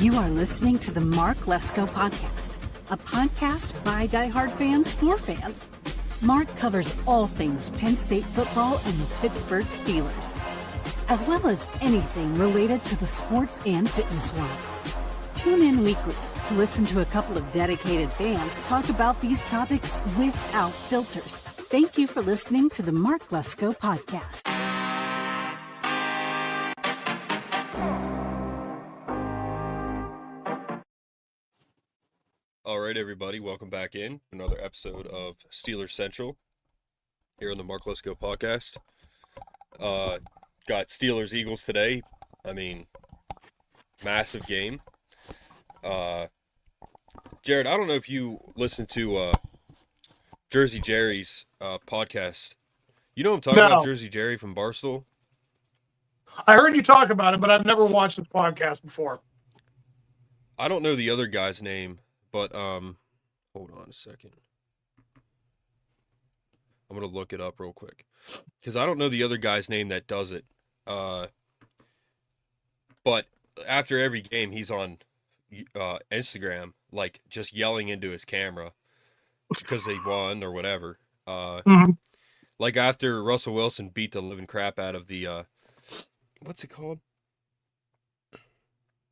You are listening to the Mark Lesko Podcast, a podcast by diehard fans for fans. Mark covers all things Penn State football and the Pittsburgh Steelers, as well as anything related to the sports and fitness world. Tune in weekly to listen to a couple of dedicated fans talk about these topics without filters. Thank you for listening to the Mark Lesko Podcast. All right, everybody, welcome back in to another episode of Steelers Central here on the Mark Lesko Podcast. Got Steelers Eagles today. I mean, massive game. Jared, I don't know if you listen to Jersey Jerry's podcast. You know what I'm talking about, Jersey Jerry from Barstool? I heard you talk about it, but I've never watched the podcast before. I don't know the other guy's name. But, hold on a second. I'm going to look it up real quick. Because I don't know the other guy's name that does it. But after every game, he's on Instagram, like, just yelling into his camera. Because they won or whatever. Like, after Russell Wilson beat the living crap out of the, what's it called?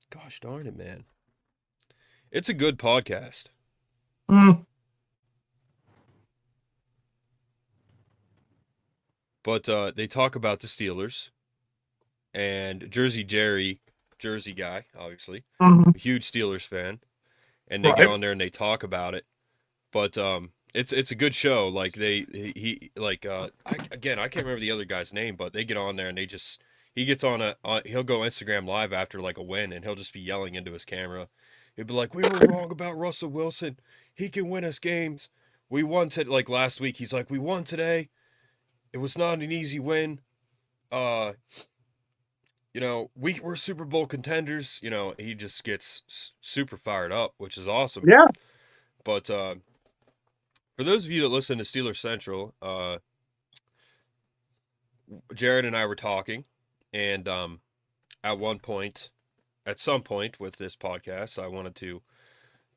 Gosh darn it, man. It's a good podcast. But they talk about the Steelers and Jersey Jerry, Jersey guy, obviously, a huge Steelers fan, and they get on there and they talk about it. But it's a good show. Like I can't remember the other guy's name, but they get on there and he gets on he'll go Instagram live after like a win and he'll just be yelling into his camera. He'd be like, we were wrong about Russell Wilson. He can win us games. We won today. Like last week, he's like, we won today. It was not an easy win. We're Super Bowl contenders. You know, he just gets super fired up, which is awesome. Yeah. But for those of you that listen to Steelers Central, Jared and I were talking, and at some point with this podcast, I wanted to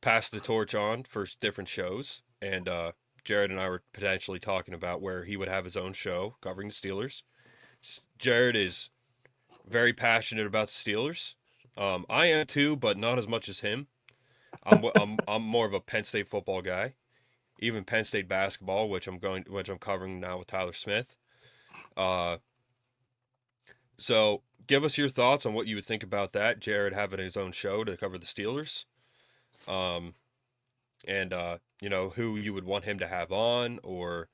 pass the torch on for different shows. And Jared and I were potentially talking about where he would have his own show covering the Steelers. Jared is very passionate about the Steelers. I am too, but not as much as him. I'm more of a Penn State football guy, even Penn State basketball, which I'm covering now with Tyler Smith. So give us your thoughts on what you would think about that, Jared having his own show to cover the Steelers. Who you would want him to have on, or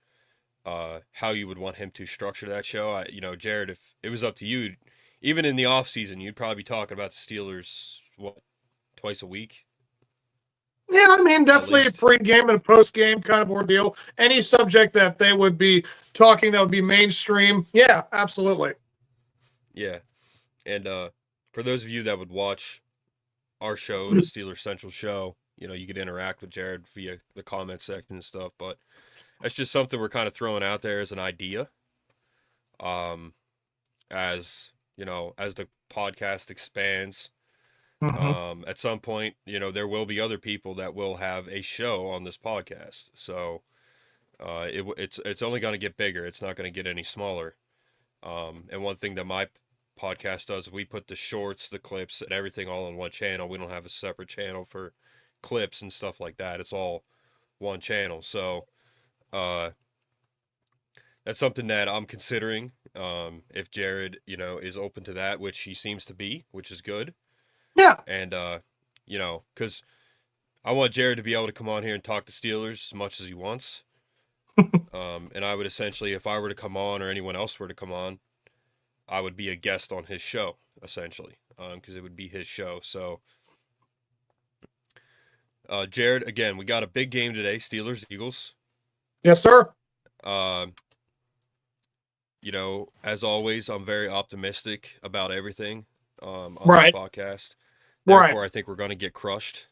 how you would want him to structure that show. Jared, if it was up to you, even in the off season, you'd probably be talking about the Steelers, twice a week? Yeah, I mean, definitely a pre-game and a post-game kind of ordeal. Any subject that they would be talking that would be mainstream. Yeah, absolutely. Yeah. And for those of you that would watch our show, the Steelers Central show, you could interact with Jared via the comment section and stuff. But that's just something we're kind of throwing out there as an idea. As the podcast expands, at some point, there will be other people that will have a show on this podcast. So it's only going to get bigger. It's not going to get any smaller. And one thing that my podcast does, we put the shorts, the clips, and everything all on one channel. We don't have a separate channel for clips and stuff like that. It's all one channel. So that's something that I'm considering. If Jared, is open to that, which he seems to be, which is good. Yeah. And because I want Jared to be able to come on here and talk to Steelers as much as he wants. And I would essentially, if I were to come on or anyone else were to come on, I would be a guest on his show, essentially, because it would be his show. So, Jared, again, we got a big game today, Steelers-Eagles. Yes, sir. As always, I'm very optimistic about everything on this podcast. Therefore, I think we're going to get crushed.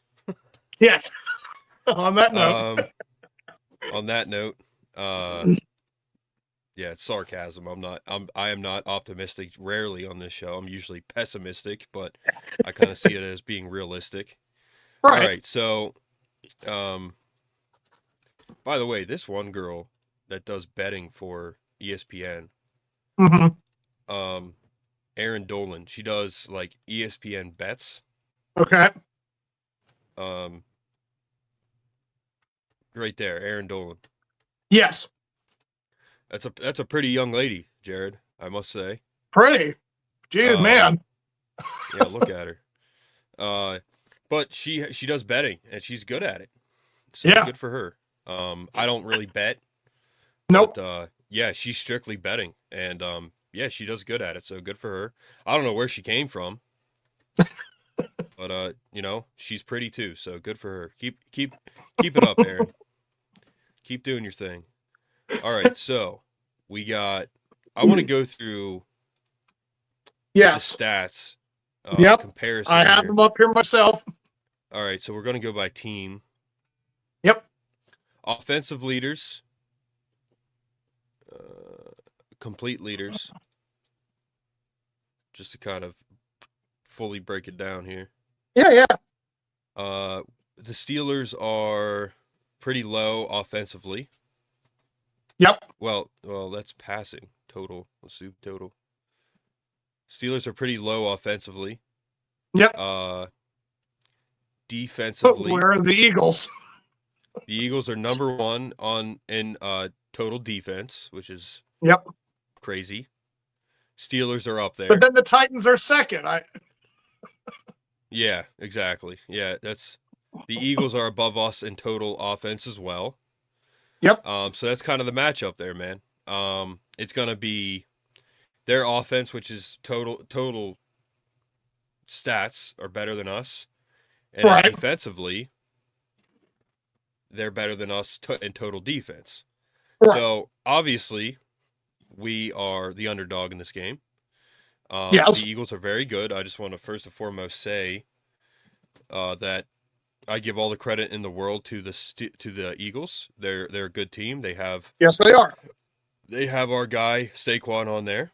Yes. On that note. Yeah, it's sarcasm. I am not optimistic rarely on this show. I'm usually pessimistic, but I kind of see it as being realistic. All Right. right, so by the way, this one girl that does betting for ESPN, Mm-hmm. Erin Dolan, she does like ESPN bets. Okay. Right there, Erin Dolan. Yes. That's a pretty young lady, Jared, I must say. Pretty. Dude, man. Yeah, look at her. But she does betting and she's good at it. So Yeah. good for her. I don't really bet. Nope. But yeah, she's strictly betting and yeah, she does good at it. So good for her. I don't know where she came from. But you know, she's pretty too, so good for her. Keep it up, Erin. Keep doing your thing. All right, so we got. I want to go through the stats. Yep. Comparison. I have here. them up here myself. All right, so we're going to go by team. Yep. Offensive leaders. Complete leaders. Just to kind of fully break it down here. Yeah. The Steelers are pretty low offensively. Yep. Well, that's passing total. Let's do total. Steelers are pretty low offensively. Yep. Defensively, where are the Eagles? The Eagles are number one in total defense, which is crazy. Steelers are up there. But then the Titans are second. Yeah, exactly. Yeah, the Eagles are above us in total offense as well. Yep. So that's kind of the matchup there, man. It's gonna be their offense, which is total stats, are better than us, and defensively, they're better than us in total defense. Right. So obviously, we are the underdog in this game. The Eagles are very good. I just want to first and foremost say that I give all the credit in the world to the Eagles. They're a good team. They have they are. They have our guy Saquon on there.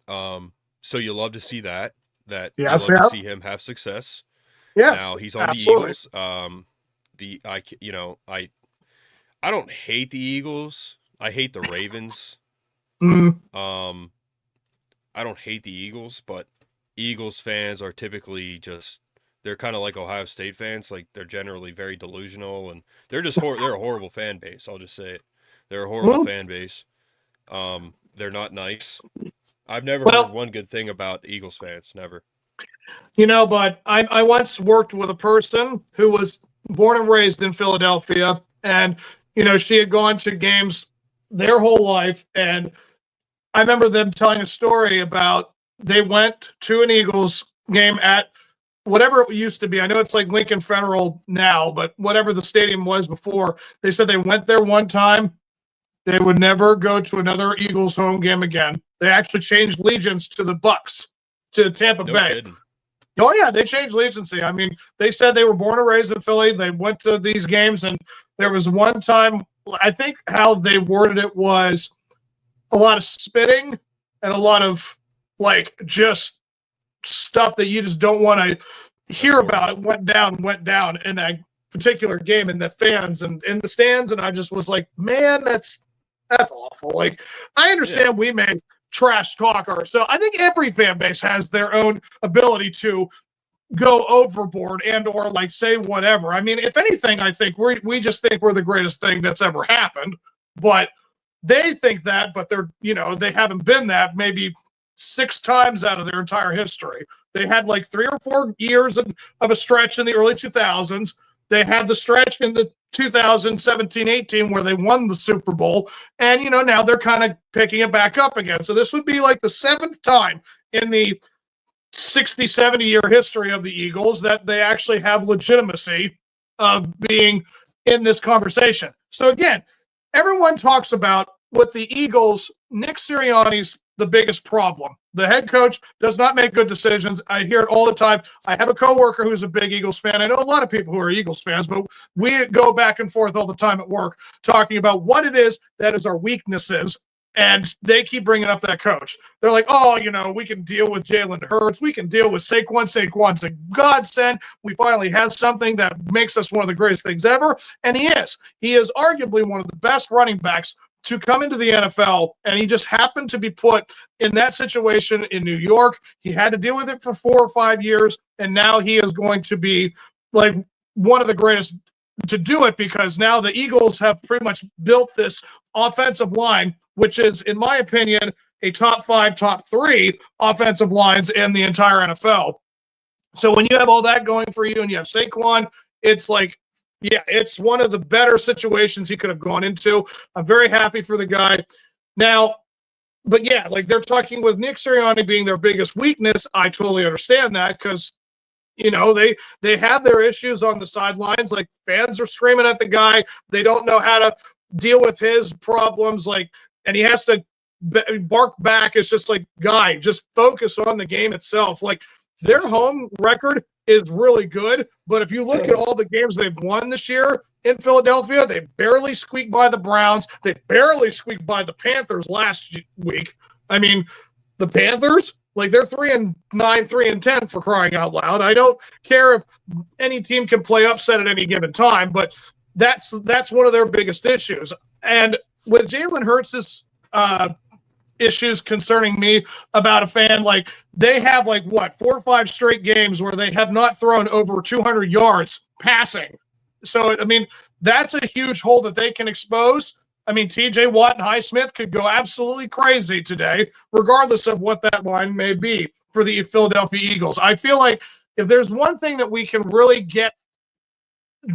So you love to see that. You love to see him have success. Yeah. Now he's on the Eagles. I don't hate the Eagles. I hate the Ravens. I don't hate the Eagles, but Eagles fans are typically they're kind of like Ohio State fans. Like they're generally very delusional and they're just they're a horrible fan base. I'll just say it. They're a horrible fan base. They're not nice. I've never heard one good thing about Eagles fans. Never. But I once worked with a person who was born and raised in Philadelphia, and she had gone to games their whole life, and I remember them telling a story about they went to an Eagles game at whatever it used to be. I know it's like Lincoln Federal now, but whatever the stadium was before, they said they went there one time. They would never go to another Eagles home game again. They actually changed allegiance to the Bucks, to Tampa Bay. Kidding. Oh, yeah, they changed allegiance. I mean, they said they were born and raised in Philly. They went to these games, and there was one time, I think how they worded it was a lot of spitting and a lot of, just stuff that you just don't want to hear about. It went down in that particular game, and the fans and in the stands, and I just was like, man, that's awful. I understand we may trash talk ourselves. I think every fan base has their own ability to go overboard and or say whatever. I mean, if anything, I think we just think we're the greatest thing that's ever happened, but they think that, but they're, they haven't been that maybe 6 times out of their entire history. They had 3 or 4 years of a stretch in the early 2000s. They had the stretch in the 2017-18 where they won the Super Bowl, and now they're kind of picking it back up again. So this would be the 7th time in the 60-70 year history of the Eagles that they actually have legitimacy of being in this conversation. So again, everyone talks about what the Eagles, Nick Sirianni's the biggest problem. The head coach does not make good decisions. I hear it all the time. I have a coworker who's a big Eagles fan. I know a lot of people who are Eagles fans, but we go back and forth all the time at work talking about what it is that is our weaknesses. And they keep bringing up that coach. They're like, oh, we can deal with Jalen Hurts. We can deal with Saquon. Saquon's a godsend. We finally have something that makes us one of the greatest things ever. And he is. He is arguably one of the best running backs to come into the NFL, and he just happened to be put in that situation in New York. He had to deal with it for 4 or 5 years, and now he is going to be like one of the greatest to do it, because now the Eagles have pretty much built this offensive line, which is, in my opinion, a top 5, top 3 offensive lines in the entire NFL. So when you have all that going for you and you have Saquon, it's like, yeah, it's one of the better situations he could have gone into. I'm very happy for the guy. Now, but yeah, like they're talking with Nick Sirianni being their biggest weakness. I totally understand that, because they have their issues on the sidelines. Like, fans are screaming at the guy. They don't know how to deal with his problems. Like, and he has to bark back. It's just like, guy, just focus on the game itself. Like, their home record is really good, but if you look at all the games they've won this year in Philadelphia, they barely squeaked by the Browns. They barely squeaked by the Panthers last week. I mean, the Panthers, like, they're 3-9, 3-10 for crying out loud. I don't care if any team can play upset at any given time, but that's one of their biggest issues. And with Jalen Hurts' issues concerning me about a fan, like, they have 4 or 5 straight games where they have not thrown over 200 yards passing. So, I mean, that's a huge hole that they can expose. I mean, TJ Watt and Highsmith could go absolutely crazy today, regardless of what that line may be for the Philadelphia Eagles. I feel like if there's one thing that we can really get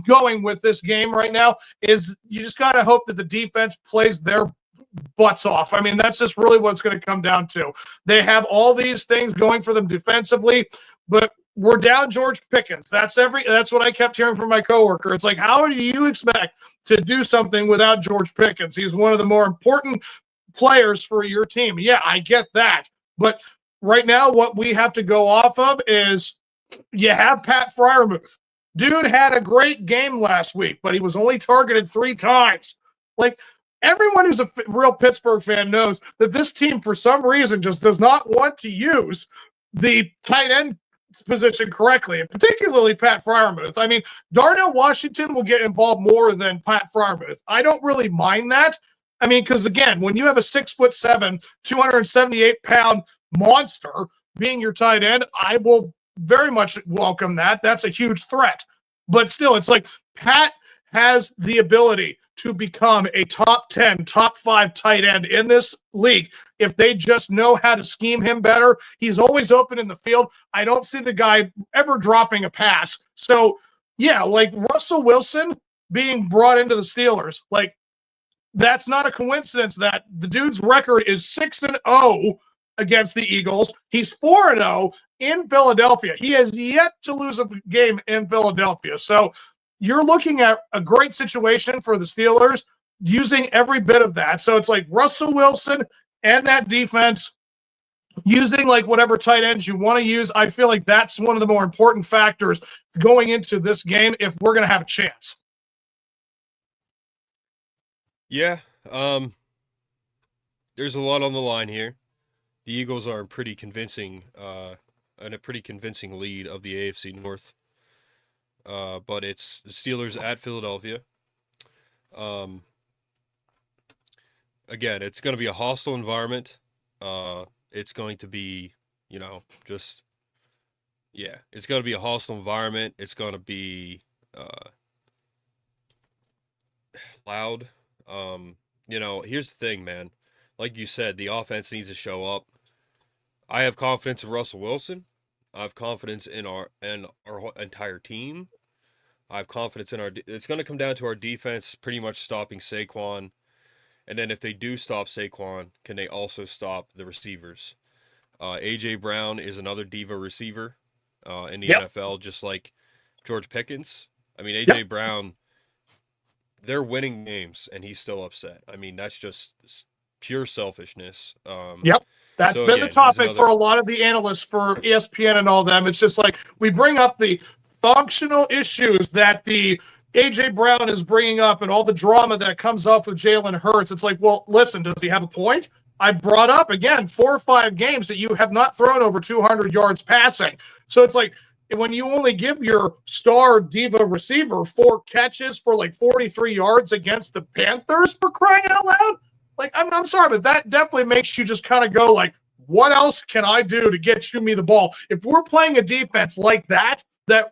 going with this game right now, is you just got to hope that the defense plays their butts off. I mean, that's just really what it's going to come down to. They have all these things going for them defensively, but we're down George Pickens. That's what I kept hearing from my coworker. It's like, how do you expect to do something without George Pickens? He's one of the more important players for your team. Yeah, I get that. But right now, what we have to go off of is you have Pat Freiermuth. Dude had a great game last week, but he was only targeted 3 times. Like, everyone who's a real Pittsburgh fan knows that this team, for some reason, just does not want to use the tight end position correctly, and particularly Pat Freiermuth. I mean, Darnell Washington will get involved more than Pat Freiermuth. I don't really mind that. I mean, because again, when you have a 6'7", 278-pound monster being your tight end, I will very much welcome that. That's a huge threat. But still, it's like Pat has the ability to become a top 10, top 5 tight end in this league if they just know how to scheme him better. He's always open in the field. I don't see the guy ever dropping a pass. So, yeah, like Russell Wilson being brought into the Steelers, like, that's not a coincidence that the dude's record is 6-0 against the Eagles. He's 4-0 in Philadelphia. He has yet to lose a game in Philadelphia. So you're looking at a great situation for the Steelers using every bit of that. So it's like Russell Wilson and that defense using like whatever tight ends you want to use. I feel like that's one of the more important factors going into this game if we're going to have a chance. Yeah. There's a lot on the line here. The Eagles are in a pretty convincing lead of the AFC North. But it's the Steelers at Philadelphia. Again, it's going to be a hostile environment. It's going to be, it's going to be a hostile environment. It's going to be loud. Here's the thing, man. Like you said, the offense needs to show up. I have confidence in Russell Wilson. I have confidence in our entire team. I have confidence in it's going to come down to our defense pretty much stopping Saquon. And then if they do stop Saquon, can they also stop the receivers? A.J. Brown is another diva receiver in the NFL, just like George Pickens. I mean, A.J. Brown, they're winning games, and he's still upset. I mean, that's just pure selfishness. That's So been the again, here's topic for another. a lot of the analysts for ESPN and all them. It's just like we bring up the functional issues that the A.J. Brown is bringing up and all the drama that comes off with Jalen Hurts. It's like, well, listen, does he have a point? I brought up, again, 4 or 5 games that you have not thrown over 200 yards passing. So it's like when you only give your star diva receiver 4 catches for like 43 yards against the Panthers, for crying out loud, like, I'm sorry, but that definitely makes you just kind of go like, what else can I do to get me the ball? If we're playing a defense like that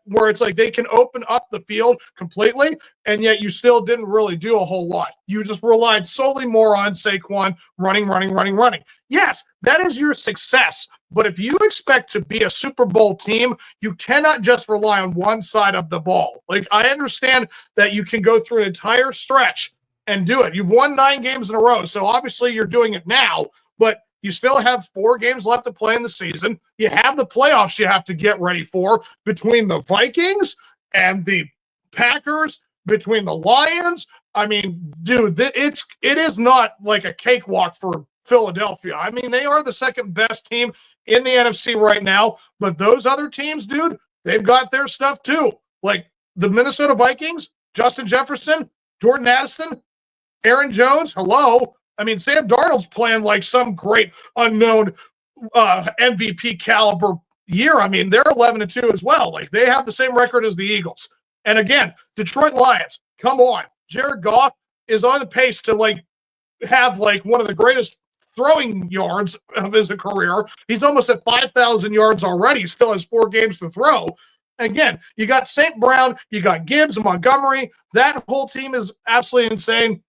where it's like they can open up the field completely, and yet you still didn't really do a whole lot. You just relied solely more on Saquon running. Yes, that is your success. But if you expect to be a Super Bowl team, you cannot just rely on one side of the ball. Like, I understand that you can go through an entire stretch and do it. You've won 9 games in a row, so obviously you're doing it now, but you still have 4 games left to play in the season. You have the playoffs you have to get ready for between the Vikings and the Packers, between the Lions. I mean, dude, it is not like a cakewalk for Philadelphia. I mean, they are the second best team in the NFC right now, but those other teams, dude, they've got their stuff too. Like the Minnesota Vikings, Justin Jefferson, Jordan Addison, Aaron Jones, hello. I mean, Sam Darnold's playing like some great unknown MVP caliber year. I mean, they're 11-2 as well. Like, they have the same record as the Eagles. And again, Detroit Lions, come on. Jared Goff is on the pace to like have like one of the greatest throwing yards of his career. He's almost at 5,000 yards already. He still has 4 games to throw. Again, you got St. Brown, you got Gibbs, Montgomery. That whole team is absolutely insane.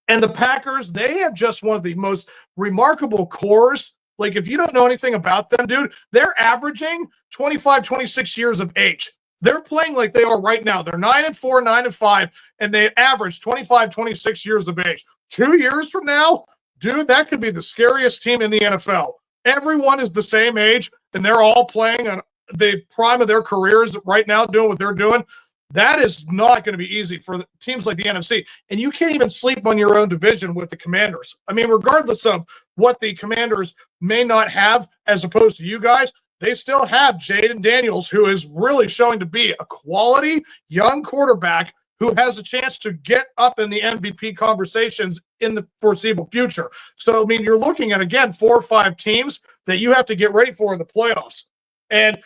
And the Packers, they have just one of the most remarkable cores. Like, if you don't know anything about them, dude, they're averaging 25, 26 years of age. They're playing like they are right now. They're 9-4, 9-5, and they average 25, 26 years of age. 2 years from now, dude, that could be the scariest team in the NFL. Everyone is the same age, and they're all playing on the prime of their careers right now, doing what they're doing. That is not going to be easy for teams like the NFC. And you can't even sleep on your own division with the Commanders. I mean, regardless of what the Commanders may not have as opposed to you guys, they still have Jaden Daniels, who is really showing to be a quality young quarterback who has a chance to get up in the MVP conversations in the foreseeable future. So, I mean, you're looking at, again, 4 or 5 teams that you have to get ready for in the playoffs. And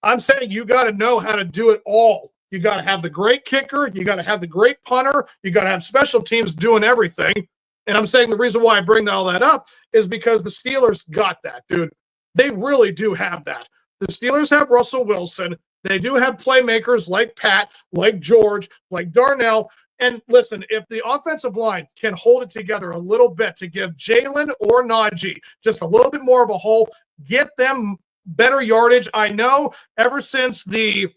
I'm saying you got to know how to do it all. You got to have the great kicker. You got to have the great punter. You got to have special teams doing everything. And I'm saying the reason why I bring all that up is because the Steelers got that, dude. They really do have that. The Steelers have Russell Wilson. They do have playmakers like Pat, like George, like Darnell. And listen, if the offensive line can hold it together a little bit to give Jalen or Najee just a little bit more of a hole, get them better yardage. I know ever since the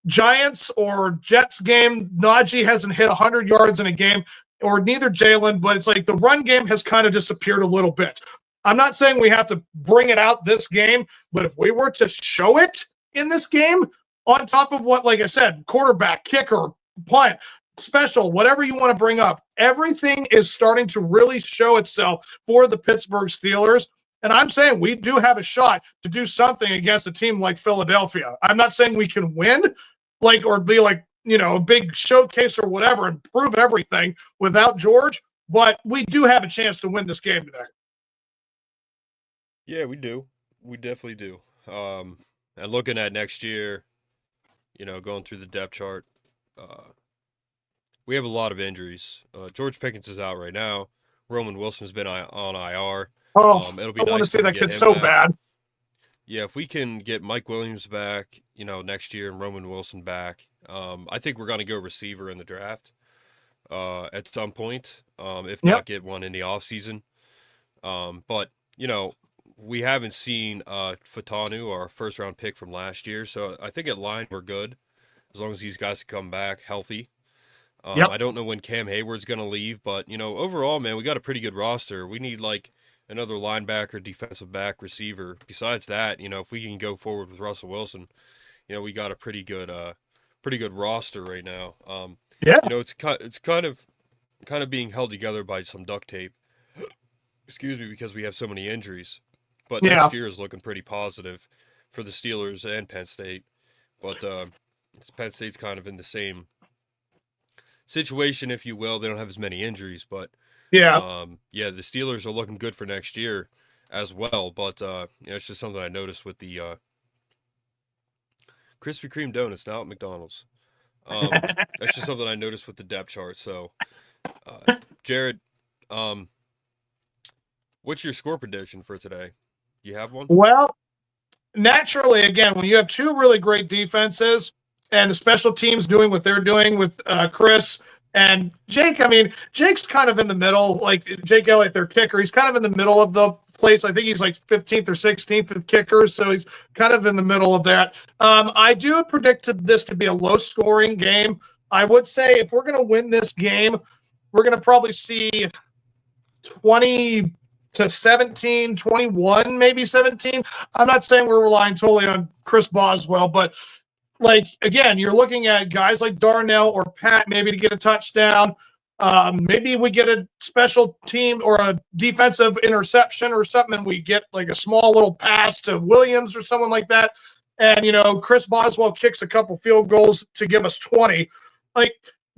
Giants or Jets game, Najee hasn't hit 100 yards in a game, or neither Jalen, but it's like the run game has kind of disappeared a little bit. I'm not saying we have to bring it out this game, but if we were to show it in this game, on top of what, like I said, quarterback, kicker, punt, special, whatever you want to bring up, everything is starting to really show itself for the Pittsburgh Steelers. And I'm saying we do have a shot to do something against a team like Philadelphia. I'm not saying we can win, like, or be like, you know, a big showcase or whatever and prove everything without George, but we do have a chance to win this game today. Yeah, we do. We definitely do. And looking at next year, you know, going through the depth chart, we have a lot of injuries. George Pickens is out right now. Roman Wilson's been on IR. Oh, It'll be I want to nice see when we that get kid him so back. bad. Yeah, if we can get Mike Williams back, you know, next year and Roman Wilson back, I think we're going to go receiver in the draft at some point, if not get one in the offseason. But, you know, we haven't seen Fatanu, our first-round pick from last year, so I think at line we're good as long as these guys come back healthy. I don't know when Cam Hayward's going to leave, but, you know, overall, man, we got a pretty good roster. We need, like, another linebacker, defensive back, receiver. Besides that, you know, if we can go forward with Russell Wilson, you know, we got a pretty good roster right now. You know, it's kind of being held together by some duct tape. Excuse me, because we have so many injuries. But next year is looking pretty positive for the Steelers and Penn State. But Penn State's kind of in the same situation, if you will. They don't have as many injuries, but the Steelers are looking good for next year as well. But it's just something I noticed with the Krispy Kreme donuts now at McDonald's. That's just something I noticed with the depth chart. So, Jared, what's your score prediction for today? Do you have one? Well, naturally, again, when you have two really great defenses and the special teams doing what they're doing with Chris and Jake, I mean, Jake's kind of in the middle, like Jake Elliott, their kicker. He's kind of in the middle of the place. I think he's like 15th or 16th at kickers, so he's kind of in the middle of that. I do predict this to be a low-scoring game. I would say if we're going to win this game, we're going to probably see 20 to 17, 21, maybe 17. I'm not saying we're relying totally on Chris Boswell, but like, again, you're looking at guys like Darnell or Pat maybe to get a touchdown. Maybe we get a special team or a defensive interception or something, and we get like a small little pass to Williams or someone like that. And, Chris Boswell kicks a couple field goals to give us 20. Like,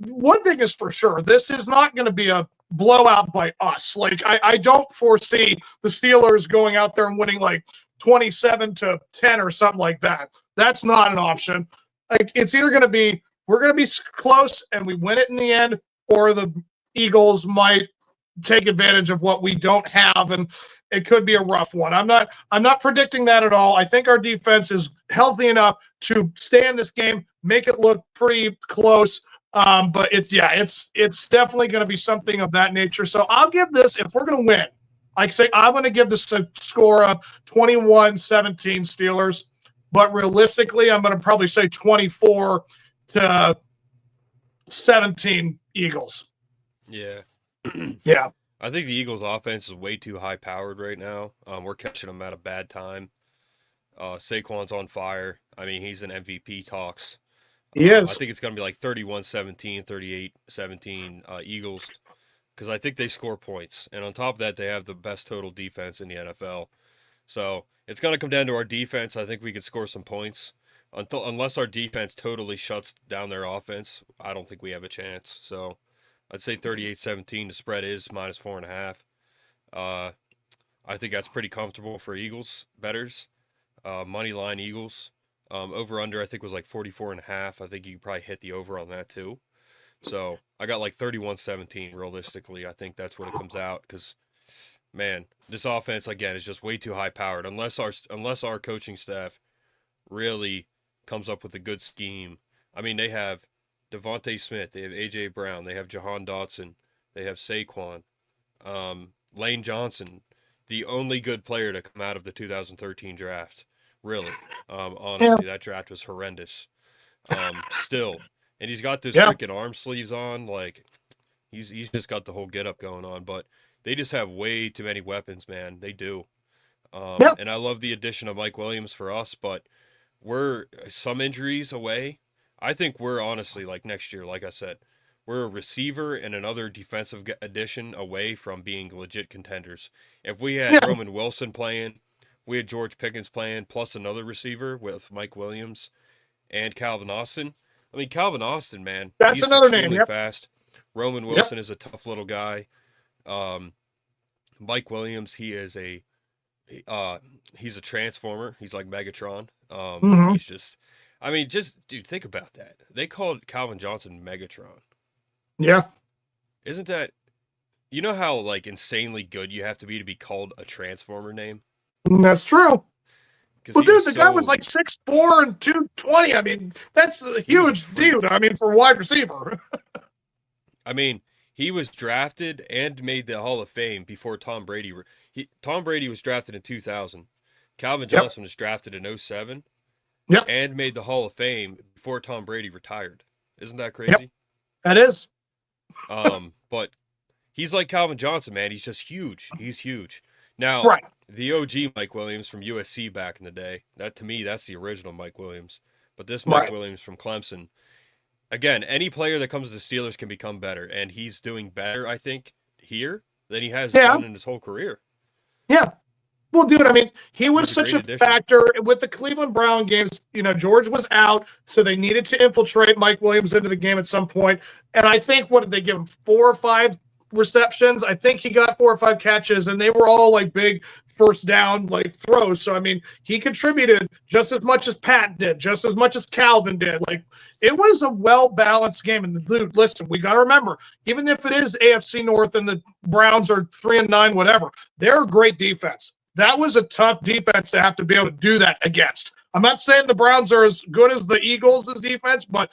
one thing is for sure, this is not going to be a blowout by us. Like, I don't foresee the Steelers going out there and winning like 27-10 or something like that. That's not an option. Like, it's either going to be, we're going to be close and we win it in the end, or the Eagles might take advantage of what we don't have, and it could be a rough one. I'm not predicting that at all. I think our defense is healthy enough to stay in this game, make it look pretty close. But it's definitely going to be something of that nature. So I'll give this, if we're going to win, I'm going to give this a score of 21-17 Steelers. But realistically, I'm going to probably say 24-17 Eagles. Yeah. Yeah. I think the Eagles' offense is way too high-powered right now. We're catching them at a bad time. Saquon's on fire. I mean, he's in MVP talks. He is. I think it's going to be like 31-17, 38-17 Eagles, because I think they score points. And on top of that, they have the best total defense in the NFL. So it's going to come down to our defense. I think we could score some points. Unless our defense totally shuts down their offense, I don't think we have a chance. So I'd say 38-17. The spread is -4.5. I think that's pretty comfortable for Eagles bettors. Money line Eagles. Over under, I think, was like 44.5. I think you could probably hit the over on that too. So I got like 31-17 realistically. I think that's what it comes out, because, man, this offense again is just way too high powered. Unless our coaching staff really comes up with a good scheme. I mean, they have Devontae Smith, they have AJ Brown, they have Jahan Dotson, they have Saquon, Lane Johnson, the only good player to come out of the 2013 draft. Really, honestly, that draft was horrendous. Still, and he's got those freaking arm sleeves on, like he's just got the whole getup going on. But they just have way too many weapons, man. They do. And I love the addition of Mike Williams for us, but we're some injuries away. I think we're honestly, like, next year, like I said, we're a receiver and another defensive addition away from being legit contenders. If we had Roman Wilson playing, we had George Pickens playing, plus another receiver with Mike Williams and Calvin Austin. I mean, Calvin Austin, man, that's another name. Fast. Roman Wilson is a tough little guy. Mike Williams, he's a transformer. He's like Megatron. He's just, I mean, dude, think about that. They called Calvin Johnson Megatron. Yeah. Isn't that, you know how like insanely good you have to be called a transformer name? That's true. Well, dude, the guy was like 6'4" and 220. I mean, that's a huge dude. I mean, for a wide receiver. I mean, he was drafted and made the Hall of Fame before Tom Brady. Tom Brady was drafted in 2000. Calvin Johnson was drafted in 2007. Yep. And made the Hall of Fame before Tom Brady retired. Isn't that crazy? Yep. That is. But he's like Calvin Johnson, man. He's just huge. He's huge. Now, the OG Mike Williams from USC back in the day, to me, that's the original Mike Williams. But this Mike Williams from Clemson, again, any player that comes to the Steelers can become better. And he's doing better, I think, here than he has done in his whole career. Yeah. Well, dude, I mean, he was He's a such great a addition. factor with the Cleveland Brown games. George was out, so they needed to infiltrate Mike Williams into the game at some point. And I think, what did they give him, 4 or 5 receptions? I think he got 4 or 5 catches, and they were all like big first down like throws. So, I mean, he contributed just as much as Pat did, just as much as Calvin did. Like, it was a well-balanced game. And, dude, listen, we got to remember, even if it is AFC North and the Browns are 3-9, whatever, they're a great defense. That was a tough defense to have to be able to do that against. I'm not saying the Browns are as good as the Eagles' defense, but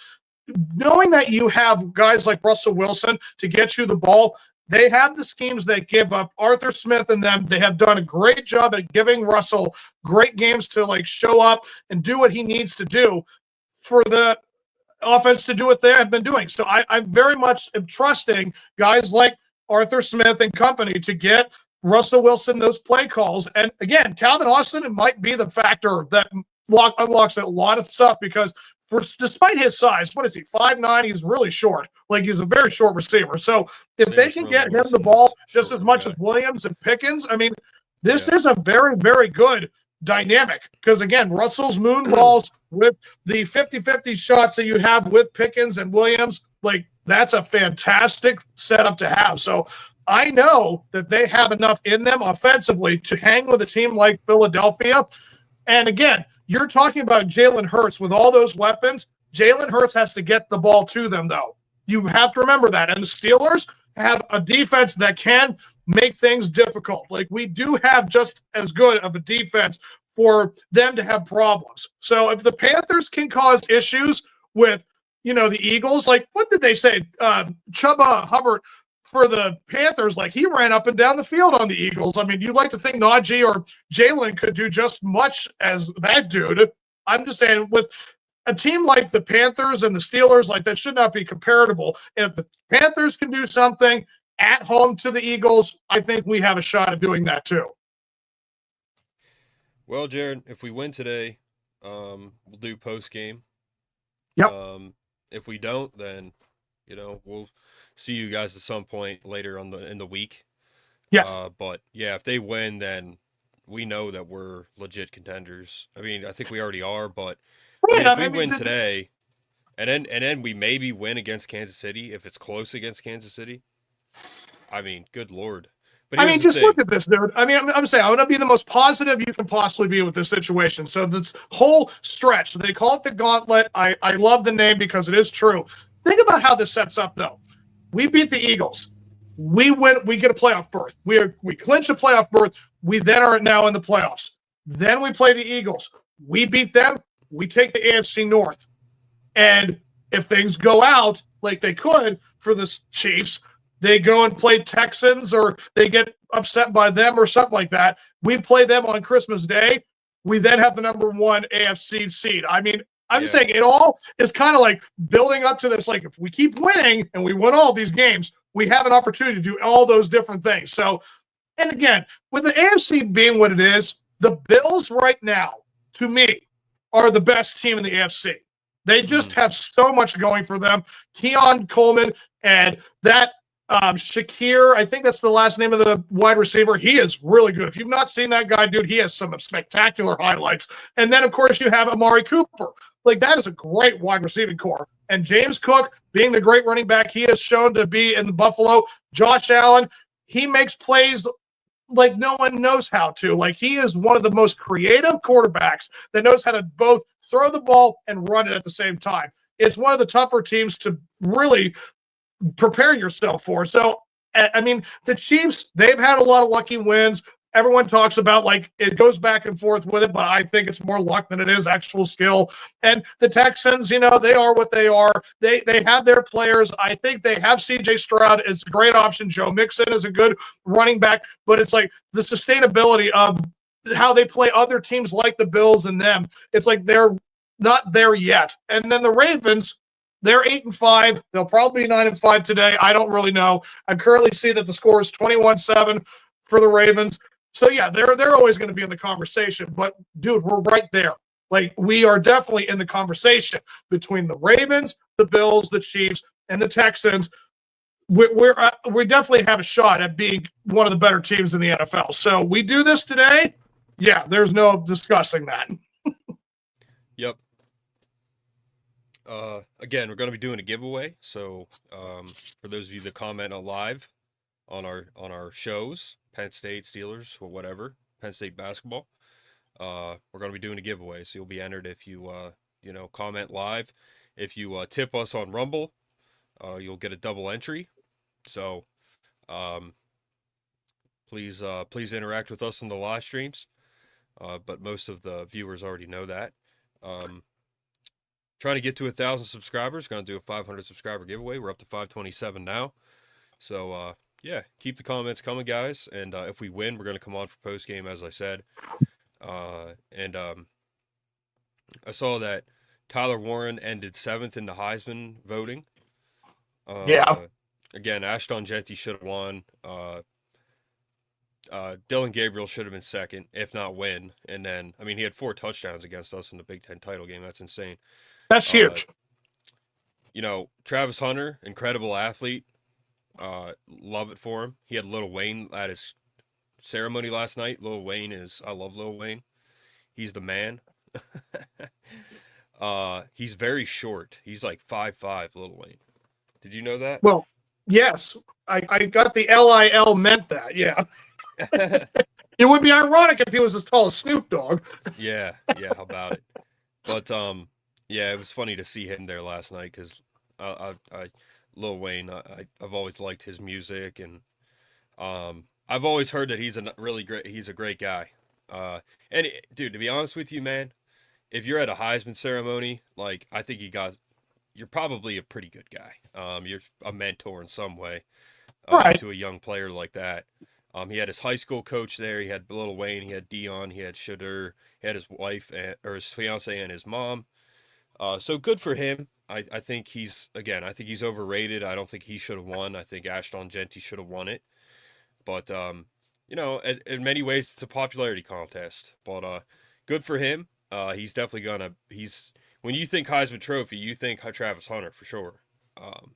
knowing that you have guys like Russell Wilson to get you the ball, they have the schemes that give up. Arthur Smith and them, they have done a great job at giving Russell great games to like show up and do what he needs to do for the offense to do what they have been doing. So I very much am trusting guys like Arthur Smith and company to get Russell Wilson those play calls. And again, Calvin Austin, it might be the factor that unlocks a lot of stuff, because despite his size, what is he, 5'9"? He's really short. Like, he's a very short receiver. So if they can get him the ball just as much as Williams and Pickens, I mean, this is a very, very good dynamic, because again, Russell's moon balls with the 50-50 shots that you have with Pickens and Williams, like, that's a fantastic setup to have. So I know that they have enough in them offensively to hang with a team like Philadelphia. And again, you're talking about Jalen Hurts with all those weapons. Jalen Hurts has to get the ball to them, though. You have to remember that. And the Steelers have a defense that can make things difficult. Like, we do have just as good of a defense for them to have problems. So if the Panthers can cause issues with, the Eagles, like, what did they say? Chuba Hubbard for the Panthers, like, he ran up and down the field on the Eagles. I mean, you'd like to think Najee or Jalen could do just much as that dude. I'm just saying, with a team like the Panthers and the Steelers, like, that should not be comparable. And if the Panthers can do something at home to the Eagles, I think we have a shot at doing that too. Well, Jared, if we win today, we'll do post game. Yep. If we don't, then we'll see you guys at some point later in the week. Yes. But yeah, if they win, then we know that we're legit contenders. I mean, I think we already are, but if we win today, and then we maybe win against Kansas City, if it's close against Kansas City, I mean, good Lord. But I mean, just look at this, dude. I mean, I'm saying, I want to be the most positive you can possibly be with this situation. So this whole stretch, they call it the gauntlet. I love the name because it is true. Think about how this sets up, though. We beat the Eagles. We win. We get a playoff berth. We clinch a playoff berth. We then are now in the playoffs. Then we play the Eagles. We beat them. We take the AFC North. And if things go out like they could for the Chiefs, they go and play Texans, or they get upset by them or something like that. We play them on Christmas Day. We then have the number 1 AFC seed. I mean, I'm saying it all is kind of like building up to this. Like, if we keep winning and we win all these games, we have an opportunity to do all those different things. So, and again, with the AFC being what it is, the Bills right now, to me, are the best team in the AFC. They just have so much going for them. Keon Coleman and that Shakir, I think that's the last name of the wide receiver. He is really good. If you've not seen that guy, dude, he has some spectacular highlights. And then, of course, you have Amari Cooper. Like, that is a great wide receiving core. And James Cook, being the great running back he has shown to be in Buffalo. Josh Allen, he makes plays like no one knows how to. Like, he is one of the most creative quarterbacks that knows how to both throw the ball and run it at the same time. It's one of the tougher teams to really prepare yourself for. So, I mean, the Chiefs, they've had a lot of lucky wins. Everyone talks about, like, it goes back and forth with it, but I think it's more luck than it is actual skill. And the Texans, they are what they are. They have their players. I think they have C.J. Stroud. It's a great option. Joe Mixon is a good running back, but it's like the sustainability of how they play other teams like the Bills and them. It's like they're not there yet. And then the Ravens, they're 8-5. They'll probably be 9-5 today. I don't really know. I currently see that the score is 21-7 for the Ravens. So, yeah, they're always going to be in the conversation. But, dude, we're right there. Like, we are definitely in the conversation between the Ravens, the Bills, the Chiefs, and the Texans. We definitely have a shot at being one of the better teams in the NFL. So we do this today. Yeah, there's no discussing that. Yep. Again, we're going to be doing a giveaway. So for those of you that comment on live on our shows, Penn State, Steelers, or whatever, Penn State basketball, we're going to be doing a giveaway. So you'll be entered if you comment live. If you tip us on Rumble, you'll get a double entry. So please interact with us in the live streams. But most of the viewers already know that. Trying to get to 1,000 subscribers. Going to do a 500 subscriber giveaway. We're up to 527 now. So, yeah, keep the comments coming, guys. And if we win, we're going to come on for post game, as I said. And I saw that Tyler Warren ended 7th in the Heisman voting. Yeah. Again, Ashton Jeanty should have won. Dylan Gabriel should have been second, if not win. And then, I mean, he had 4 touchdowns against us in the Big Ten title game. That's insane. That's huge. Travis Hunter, incredible athlete. Love it for him. He had Lil Wayne at his ceremony last night. I love Lil Wayne. He's the man. He's very short. He's like 5'5", Lil Wayne. Did you know that? Well, yes. I got the LIL meant that, yeah. It would be ironic if he was as tall as Snoop Dogg. Yeah, how about it? But yeah, it was funny to see him there last night because Lil Wayne, I've always liked his music, and I've always heard that he's a great guy. Dude, to be honest with you, man, if you're at a Heisman ceremony, like, I think you're probably a pretty good guy. You're a mentor in some way right. to a young player like that. He had his high school coach there. He had Lil Wayne. He had Dion. He had Shadur. He had his wife or his fiance and his mom. So good for him. I think he's overrated. I don't think he should have won. I think Ashton Jeanty should have won it. But in many ways, it's a popularity contest. But good for him. He's definitely when you think Heisman Trophy, you think Travis Hunter for sure.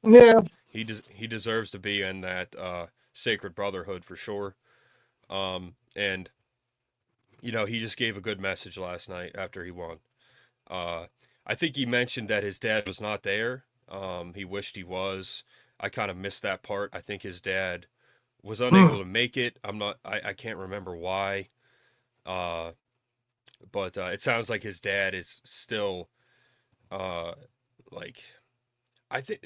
Yeah. He deserves to be in that sacred brotherhood for sure. And he just gave a good message last night after he won. I think he mentioned that his dad was not there. He wished he was. I kind of missed that part. I think his dad was unable to make it. I can't remember why. But it sounds like his dad is still I think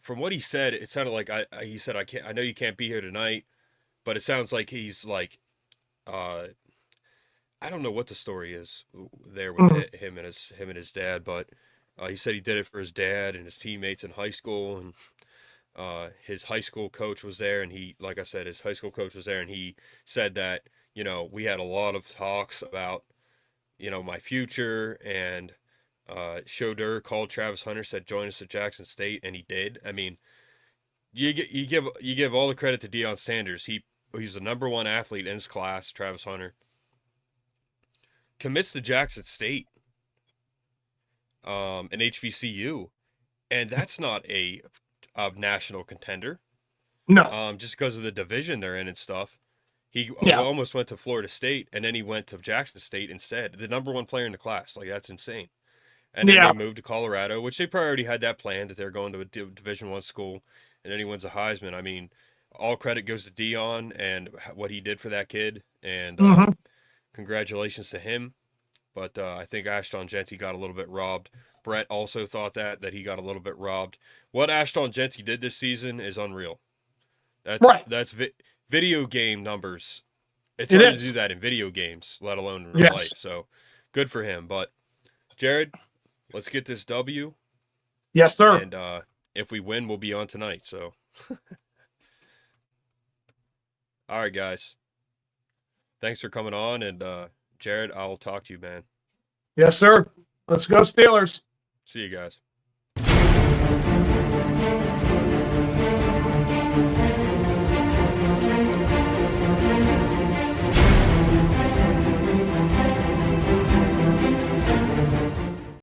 from what he said, it sounded like he said, I know you can't be here tonight, but it sounds like he's like, I don't know what the story is there with him and his dad, but he said he did it for his dad and his teammates in high school, and his high school coach was there, and his high school coach was there, and he said that, we had a lot of talks about, my future, and Shadur called Travis Hunter, said join us at Jackson State, and he did. I mean, you give all the credit to Deion Sanders. He's the number 1 athlete in his class, Travis Hunter. Commits to Jackson State, an HBCU, and that's not a national contender. No. Just because of the division they're in and stuff. He almost went to Florida State, and then he went to Jackson State instead. The number 1 player in the class. Like, that's insane. And then they moved to Colorado, which they probably already had that plan, that they're going to a Division I school, and then he wins a Heisman. I mean, all credit goes to Dion and what he did for that kid, and congratulations to him. But I think Ashton Jeanty got a little bit robbed. Brett also thought that he got a little bit robbed. What Ashton Jeanty did this season is unreal. That's video game numbers. It's hard to do that in video games, let alone in real life. So good for him. But Jared, let's get this W. Yes, sir. And if we win, we'll be on tonight. So, all right, guys. Thanks for coming on. And Jared, I'll talk to you, man. Yes, sir. Let's go Steelers. See you guys.